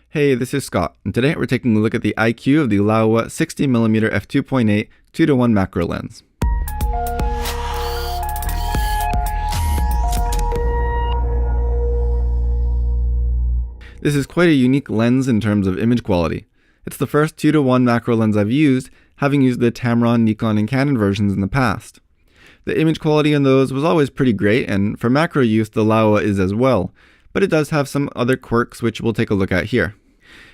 Hey, this is Scott, and today we're taking a look at the IQ of the Laowa 60mm f2.8 2:1 macro lens. This is quite a unique lens in terms of image quality. It's the first 2:1 macro lens I've used, having used the Tamron, Nikon, and Canon versions in the past. The image quality in those was always pretty great, and for macro use the Laowa is as well, but it does have some other quirks which we'll take a look at here.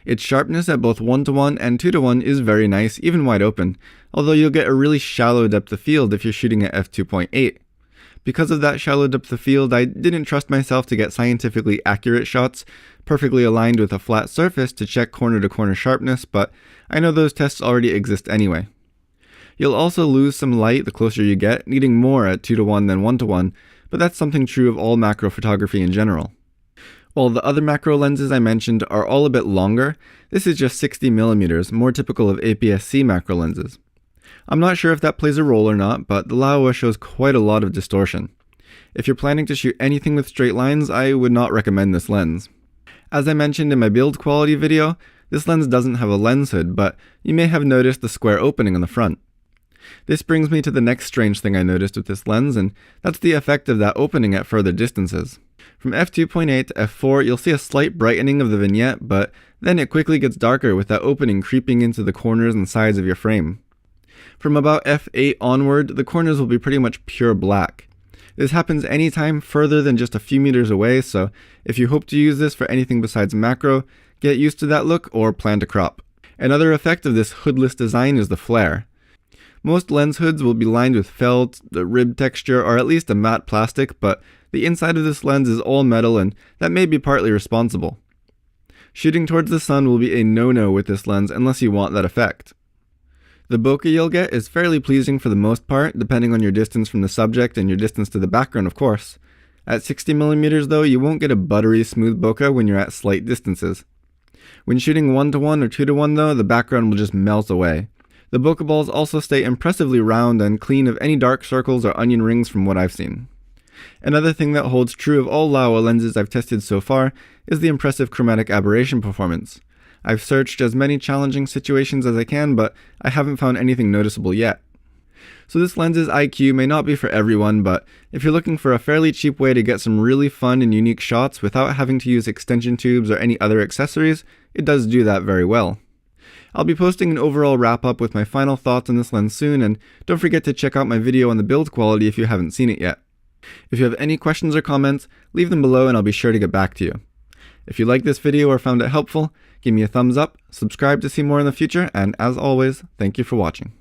Its sharpness at both 1:1 and 2:1 is very nice, even wide open, although you'll get a really shallow depth of field if you're shooting at f2.8. Because of that shallow depth of field, I didn't trust myself to get scientifically accurate shots, perfectly aligned with a flat surface to check corner-to-corner sharpness, but I know those tests already exist anyway. You'll also lose some light the closer you get, needing more at 2:1 than 1:1, but that's something true of all macro photography in general. While the other macro lenses I mentioned are all a bit longer, this is just 60mm, more typical of APS-C macro lenses. I'm not sure if that plays a role or not, but the Laowa shows quite a lot of distortion. If you're planning to shoot anything with straight lines, I would not recommend this lens. As I mentioned in my build quality video, this lens doesn't have a lens hood, but you may have noticed the square opening on the front. This brings me to the next strange thing I noticed with this lens, and that's the effect of that opening at further distances. From f2.8 to f4, you'll see a slight brightening of the vignette, but then it quickly gets darker with that opening creeping into the corners and sides of your frame. From about f8 onward, the corners will be pretty much pure black. This happens anytime further than just a few meters away, so if you hope to use this for anything besides macro, get used to that look or plan to crop. Another effect of this hoodless design is the flare. Most lens hoods will be lined with felt, the rib texture, or at least a matte plastic, but the inside of this lens is all metal, and that may be partly responsible. Shooting towards the sun will be a no-no with this lens unless you want that effect. The bokeh you'll get is fairly pleasing for the most part, depending on your distance from the subject and your distance to the background, of course. At 60mm though, you won't get a buttery smooth bokeh when you're at slight distances. When shooting 1:1 or 2:1 though, the background will just melt away. The bokeh balls also stay impressively round and clean of any dark circles or onion rings from what I've seen. Another thing that holds true of all Laowa lenses I've tested so far is the impressive chromatic aberration performance. I've searched as many challenging situations as I can, but I haven't found anything noticeable yet. So this lens's IQ may not be for everyone, but if you're looking for a fairly cheap way to get some really fun and unique shots without having to use extension tubes or any other accessories, it does do that very well. I'll be posting an overall wrap-up with my final thoughts on this lens soon, and don't forget to check out my video on the build quality if you haven't seen it yet. If you have any questions or comments, leave them below and I'll be sure to get back to you. If you liked this video or found it helpful, give me a thumbs up, subscribe to see more in the future, and as always, thank you for watching.